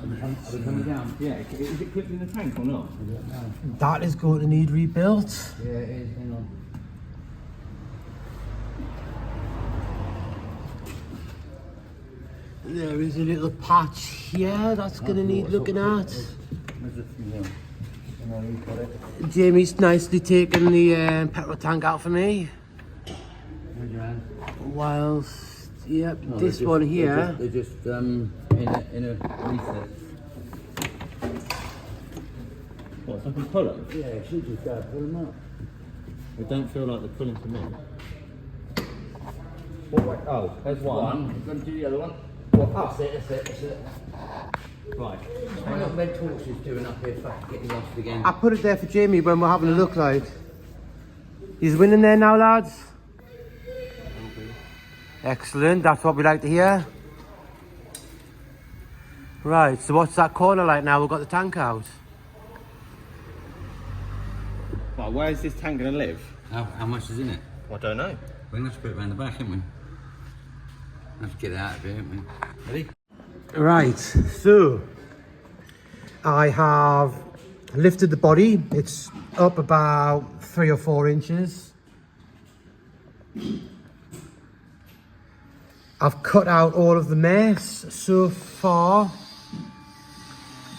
Are they coming down? Yeah. Is it clipped in the tank or not? That is going to need rebuilt. Yeah, it is. Hang on. There is a little patch here that's going to need looking at. Jamie's nicely taken the petrol tank out for me. Whilst, yep, no, this one here. They're just in a reset. What, so I can pull them? Yeah, she just got to pull them up. They don't feel like they're pulling from in. Oh, there's one. I'm going to do the other one. What? That's it. Right. Hang on, red torch is doing up here, fucking getting lost again. I put it there for Jamie when we're having a look, like. He's winning there now, lads. Excellent, that's what we like to hear. Right, so what's that corner like now? We've got the tank out. Well, where's this tank going to live? How much is in it? I don't know. We're going to put it around the back, haven't we? Have to get it out of here, haven't we? Ready? Right, so I have lifted the body. It's up about 3 or 4 inches. I've cut out all of the mess so far,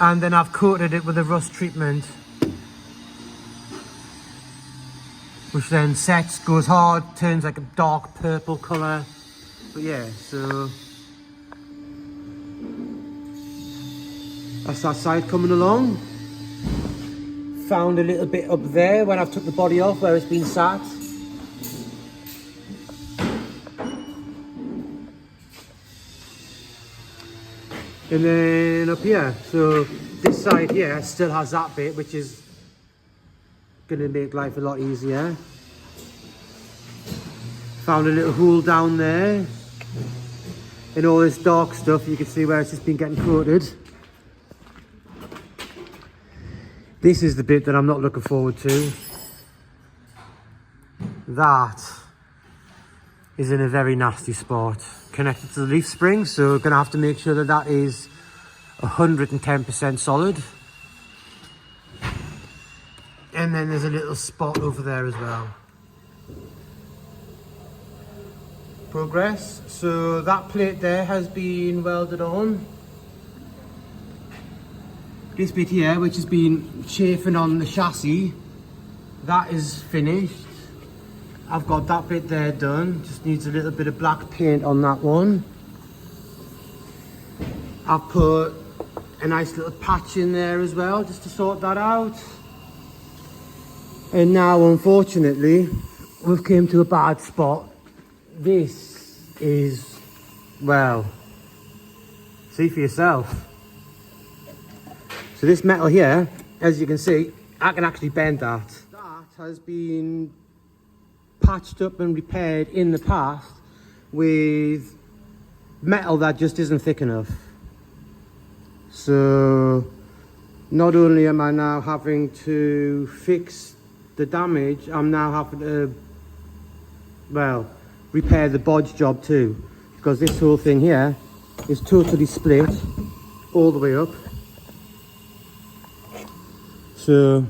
and then I've coated it with a rust treatment, which then sets, goes hard, turns like a dark purple colour. But yeah, so that's that side coming along. Found a little bit up there when I've took the body off where it's been sat. And then up here, so this side here still has that bit, which is going to make life a lot easier. Found a little hole down there. And all this dark stuff, you can see where it's just been getting coated. This is the bit that I'm not looking forward to. That is in a very nasty spot. Connected to the leaf spring, so we're going to have to make sure that that is 110% solid. And then there's a little spot over there as well. Progress. So that plate there has been welded on. This bit here, which has been chafing on the chassis, that is finished. I've got that bit there done, just needs a little bit of black paint on that one. I've put a nice little patch in there as well, just to sort that out. And now, unfortunately, we've came to a bad spot. This is, well, see for yourself. So this metal here, as you can see, I can actually bend that. That has been patched up and repaired in the past with metal that just isn't thick enough. So not only am I now having to fix the damage, I'm now having to, well, repair the bodge job too, because this whole thing here is totally split all the way up. So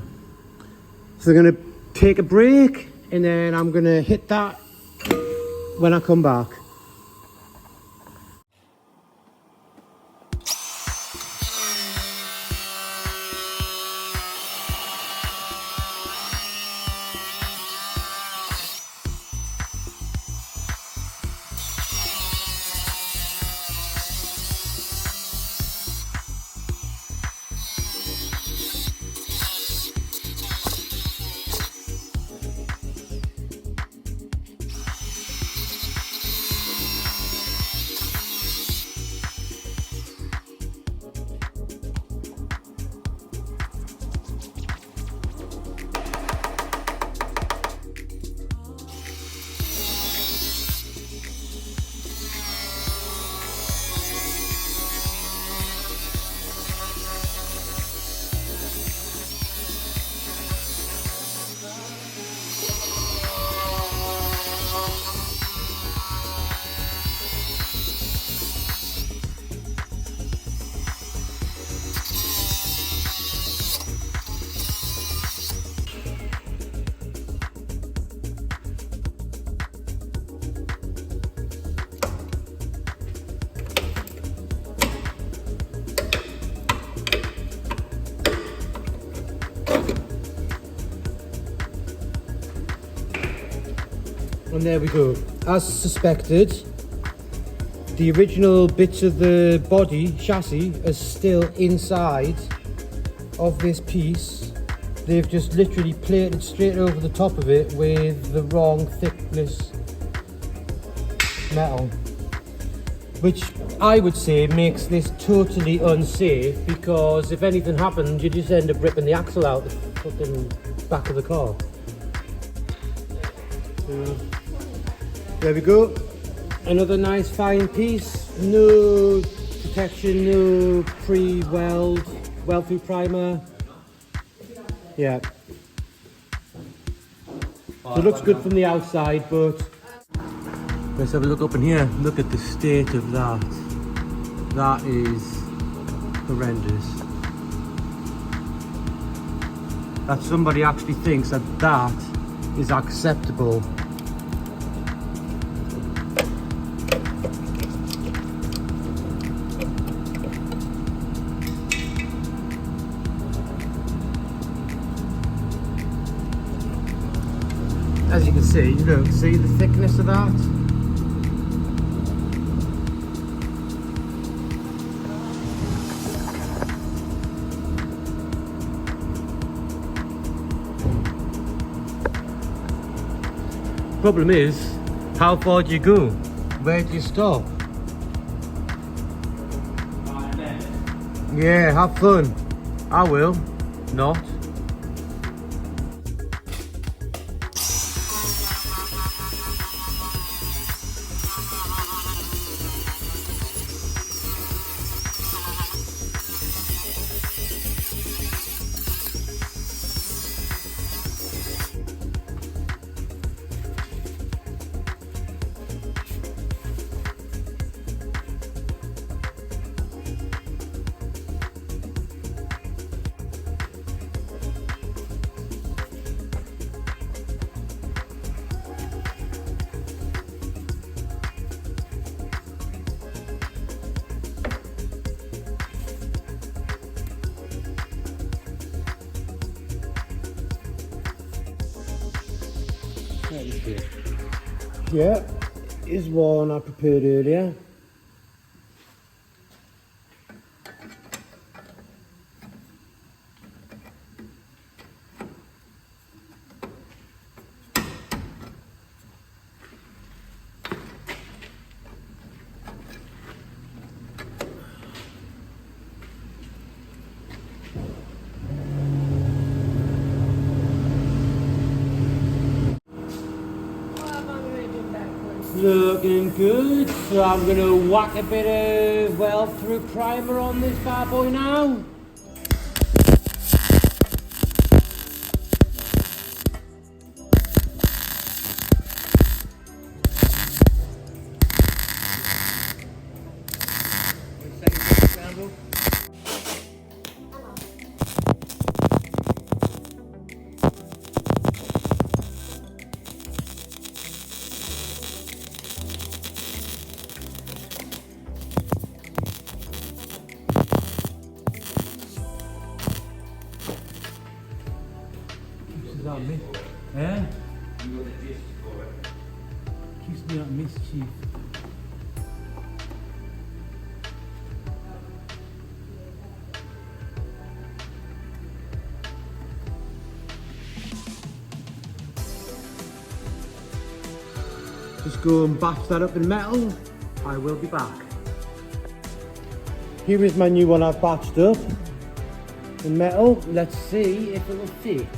I'm going to take a break, and then I'm going to hit that when I come back. And there we go. As suspected, the original bits of the body chassis are still inside of this piece. They've just literally plated straight over the top of it with the wrong thickness metal, which I would say makes this totally unsafe, because if anything happened, you just end up ripping the axle out the fucking back of the car. There we go. Another nice fine piece. No protection, no pre-weld, weld-through primer. Yeah. So it looks good from the outside, but let's have a look up in here. Look at the state of that. That is horrendous. That somebody actually thinks that that is acceptable. As you can see, look, see the thickness of that? Problem is, how far do you go? Where do you stop? Yeah, have fun. I will. Not. Yeah, here's one I prepared earlier. Looking good, so I'm going to whack a bit of weld-through primer on this bad boy now. That me? Eh? You got the gist for it. Keeps me that mischief. Just go and batch that up in metal. I will be back. Here is my new one I've batched up in metal. Let's see if it will fit.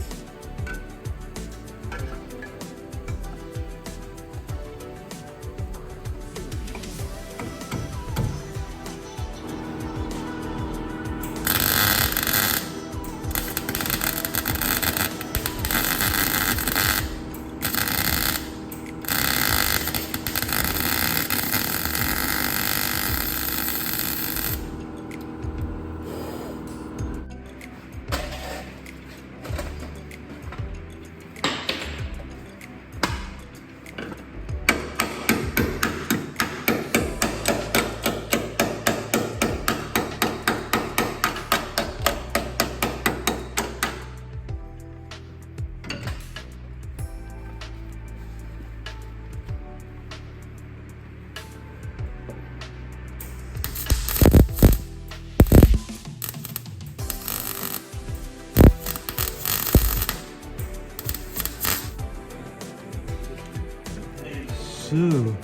So,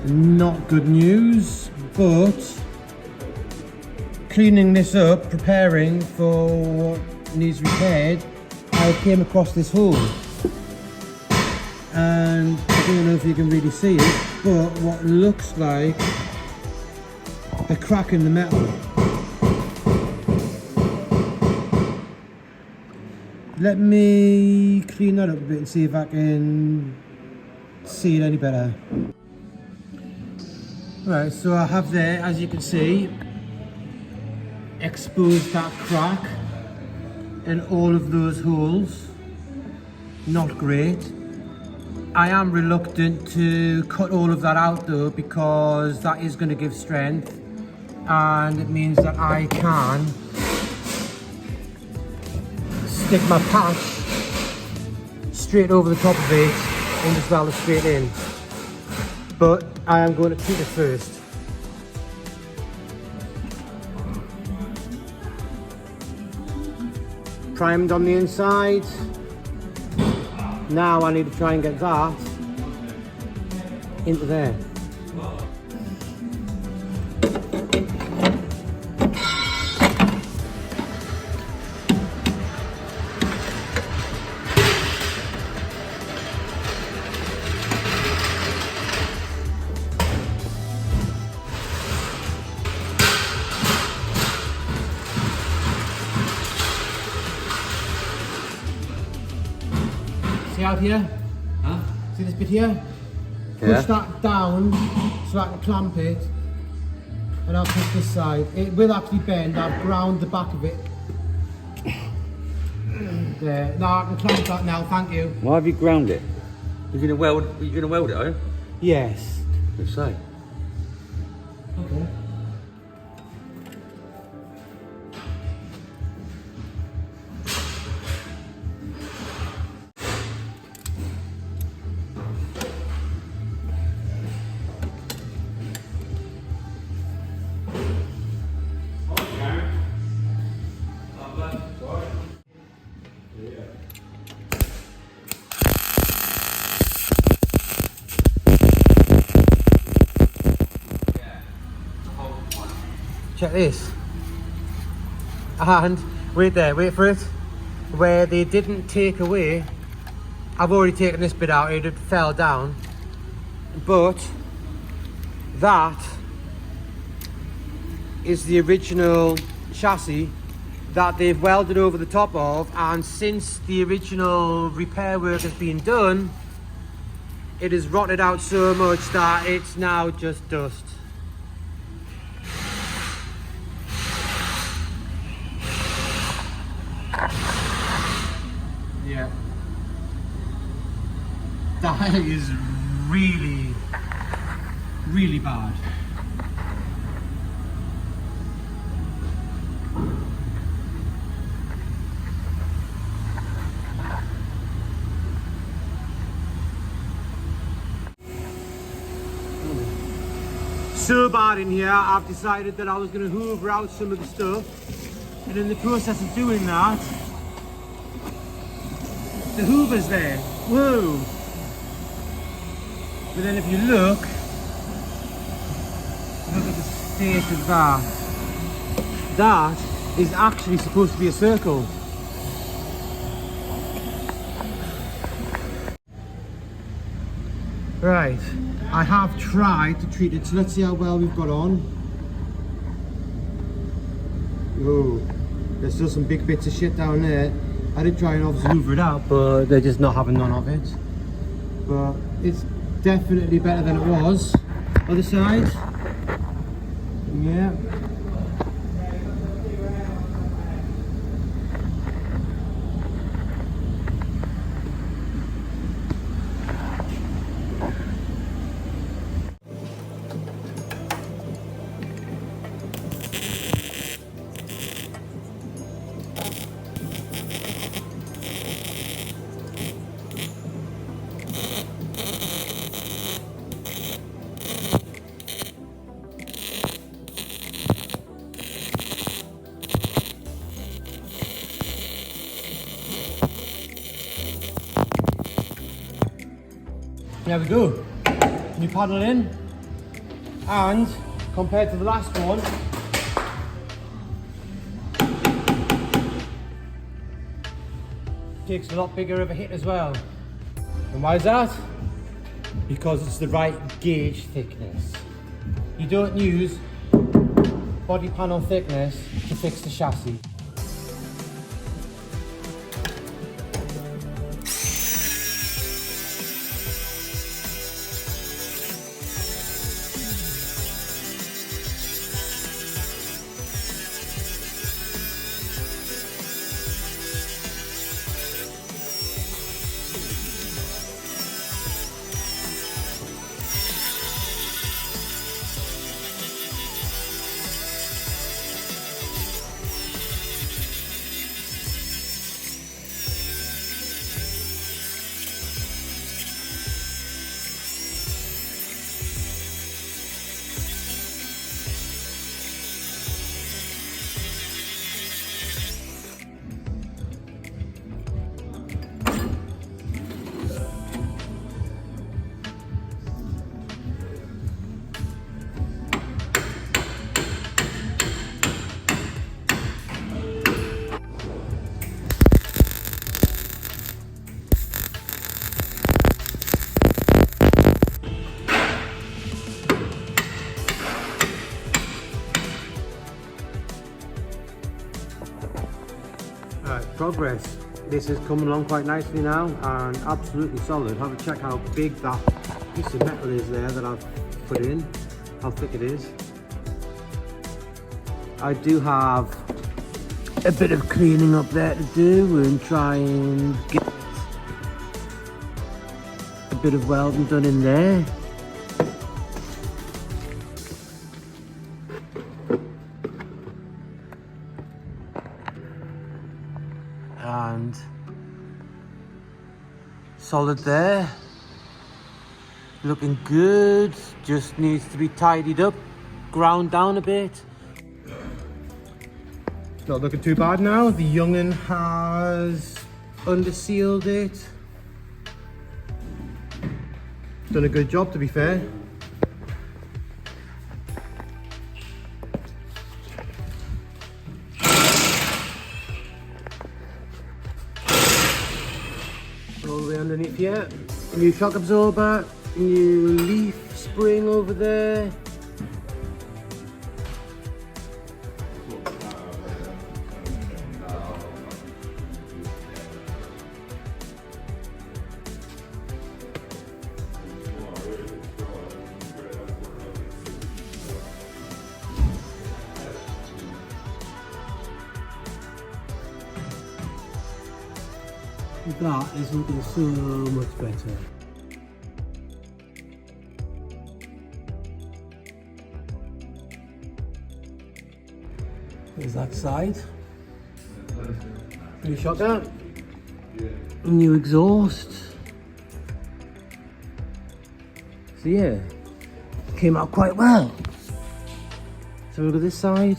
not good news, but cleaning this up, preparing for what needs repaired, I came across this hole. And I don't know if you can really see it, but what looks like a crack in the metal. Let me clean that up a bit and see if I can see it any better. Right, so I have there, as you can see, exposed that crack in all of those holes. Not great. I am reluctant to cut all of that out though, because that is going to give strength, and it means that I can stick my patch straight over the top of it and just weld it straight in. But I am going to treat it first. Primed on the inside. Now I need to try and get that into there. See out here? Huh? See this bit here? Yeah. Push that down so I can clamp it, and I'll push this side. It will actually bend. I've ground the back of it. There. Now I can clamp that now, thank you. Why have you ground it? You're gonna weld it, are you? Yes. Let's say. Okay. Check this. And wait there, wait for it. Where they didn't take away, I've already taken this bit out, it fell down. But that is the original chassis that they've welded over the top of, and since the original repair work has been done, it has rotted out so much that it's now just dust. Yeah. That is really, really bad. So bad in here, I've decided that I was going to hoover out some of the stuff, and in the process of doing that, the hoover's there. Whoa! But then if you look at the state of that is actually supposed to be a circle. Right, I have tried to treat it, so let's see how well we've got on. Oh, there's still some big bits of shit down there. I did try and obviously hoover it out, but they're just not having none of it. But it's definitely better than it was. Other side. Yeah. There we go. new paddle in, and compared to the last one, takes a lot bigger of a hit as well. And why is that? Because it's the right gauge thickness. You don't use body panel thickness to fix the chassis. Alright, progress. This is coming along quite nicely now and absolutely solid. Have a check how big that piece of metal is there that I've put in, how thick it is. I do have a bit of cleaning up there to do and try and get a bit of welding done in there. And solid there, looking good, just needs to be tidied up, ground down a bit. Not looking too bad now. The young'un has undersealed it, done a good job to be fair. All the way underneath here, new shock absorber, new leaf spring over there. That is looking so much better. There's that side. New shocker. New exhaust. So yeah, came out quite well. So look at this side.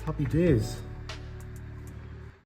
Happy days.